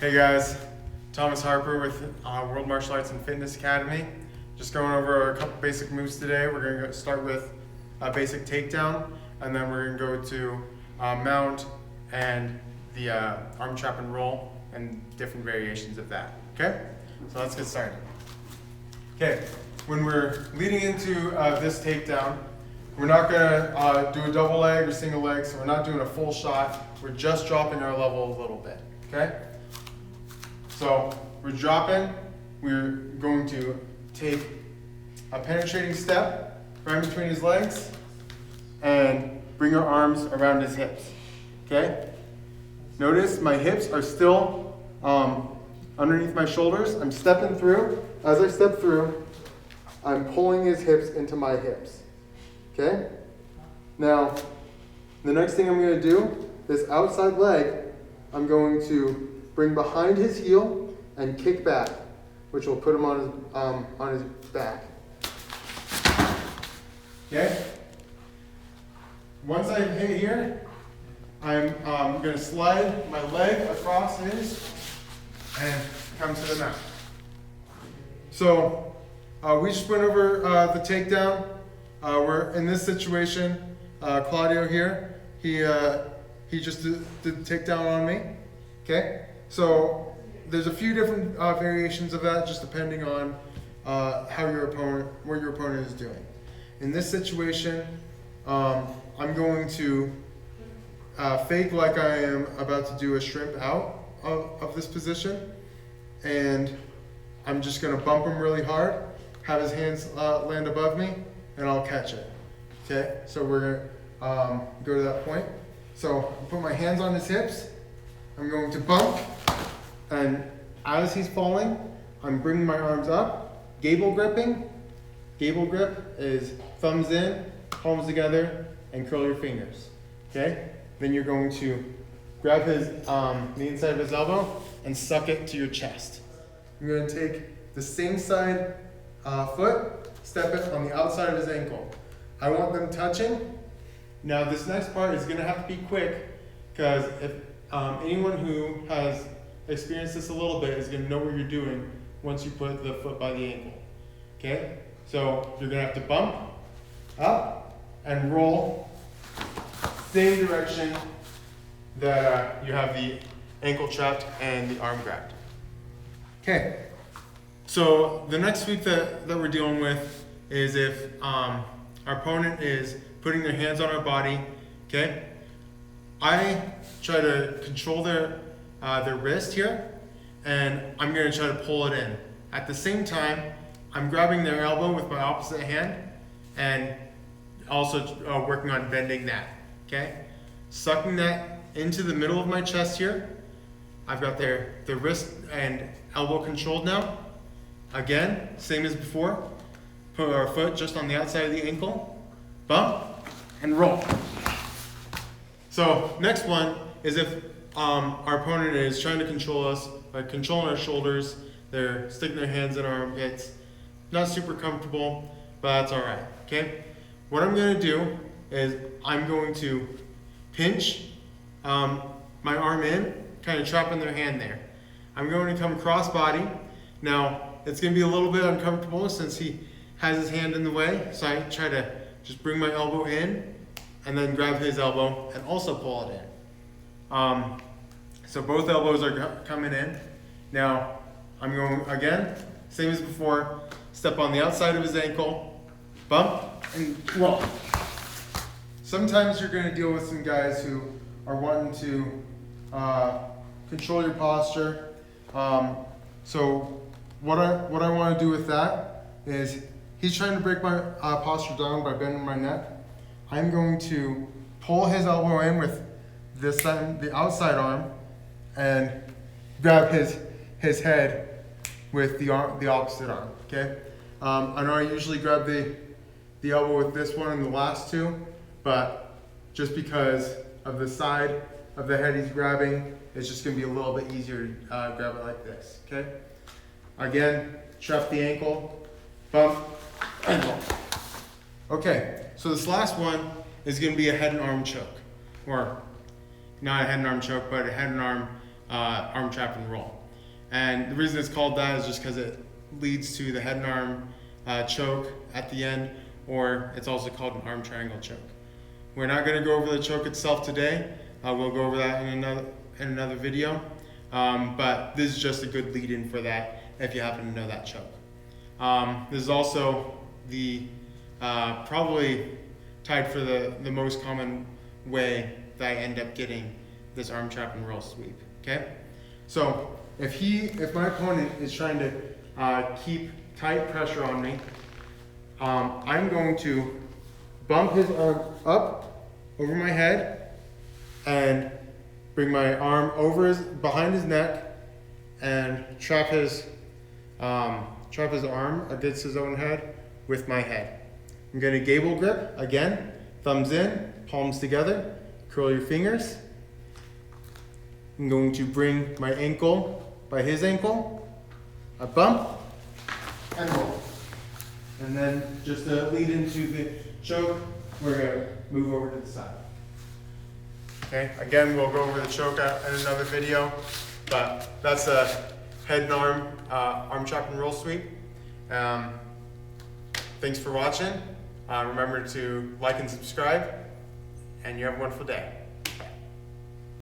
Hey guys, Thomas Harper with World Martial Arts and Fitness Academy. Just going over a couple basic moves today. We're going to start with a basic takedown, and then we're going to go to mount and the arm trap and roll and different variations of that. Okay, so let's get started. Okay, when we're leading into this takedown, we're not going to do a double leg or single leg, so we're not doing a full shot. We're just dropping our level a little bit. Okay. So we're dropping, we're going to take a penetrating step right between his legs and bring our arms around his hips, okay? Notice my hips are still underneath my shoulders. I'm stepping through. As I step through, I'm pulling his hips into my hips, okay? Now, the next thing I'm going to do, this outside leg, I'm going to bring behind his heel and kick back, which will put him on his back. Okay? Once I hit here, I'm going to slide my leg across his and come to the mat. So we just went over the takedown. We're in this situation. Claudio here, he just did the takedown on me. Okay, so there's a few different variations of that, just depending on what your opponent is doing. In this situation, I'm going to fake like I am about to do a shrimp out of this position, and I'm just going to bump him really hard, have his hands land above me, and I'll catch it. Okay, so we're going to go to that point. So I put my hands on his hips. I'm going to bump, and as he's falling, I'm bringing my arms up, gable gripping. Gable grip is thumbs in, palms together, and curl your fingers, okay? Then you're going to grab the inside of his elbow and suck it to your chest. You're going to take the same side foot, step it on the outside of his ankle. I want them touching. Now this next part is going to have to be quick, because if anyone who has experienced this a little bit is going to know what you're doing once you put the foot by the ankle. Okay? So you're going to have to bump up and roll same direction that you have the ankle trapped and the arm grabbed. Okay. So the next sweep that we're dealing with is if our opponent is putting their hands on our body. Okay? I try to control their wrist here, and I'm going to try to pull it in. At the same time, I'm grabbing their elbow with my opposite hand and also working on bending that, okay? Sucking that into the middle of my chest here. I've got their wrist and elbow controlled now. Again, same as before. Put our foot just on the outside of the ankle, bump, and roll. So next one is if our opponent is trying to control us by controlling our shoulders, they're sticking their hands in our armpits. Not super comfortable, but that's all right, okay? What I'm gonna do is I'm going to pinch my arm in, kind of trapping their hand there. I'm going to come cross body. Now, it's gonna be a little bit uncomfortable since he has his hand in the way, so I try to just bring my elbow in and then grab his elbow and also pull it in. So both elbows are coming in. Now, I'm going again, same as before, step on the outside of his ankle, bump, and roll. Sometimes you're going to deal with some guys who are wanting to control your posture. So what I want to do with that is he's trying to break my posture down by bending my neck. I'm going to pull his elbow in with this side, the outside arm, and grab his head with the opposite arm. Okay. I know I usually grab the elbow with this one and the last two, but just because of the side of the head he's grabbing, it's just going to be a little bit easier to grab it like this. Okay. Again, trap the ankle, bump, and roll. Okay, so this last one is going to be a head and arm choke, or not a head and arm choke, but a head and arm arm trap and roll. And the reason it's called that is just because it leads to the head and arm choke at the end, or it's also called an arm triangle choke. We're not going to go over the choke itself today. We'll go over that in another video. But this is just a good lead-in for that if you happen to know that choke. This is also the probably tied for the most common way that I end up getting this arm trap and roll sweep. Okay, so if my opponent is trying to keep tight pressure on me, I'm going to bump his arm up over my head and bring my arm behind his neck and trap his arm against his own head with my head. I'm going to gable grip again, thumbs in, palms together, curl your fingers. I'm going to bring my ankle by his ankle, a bump, and roll. And then just to lead into the choke, we're going to move over to the side. Okay, again, we'll go over the choke in another video, but that's a head and arm trap and roll sweep. Thanks for watching. Remember to like and subscribe, and you have a wonderful day.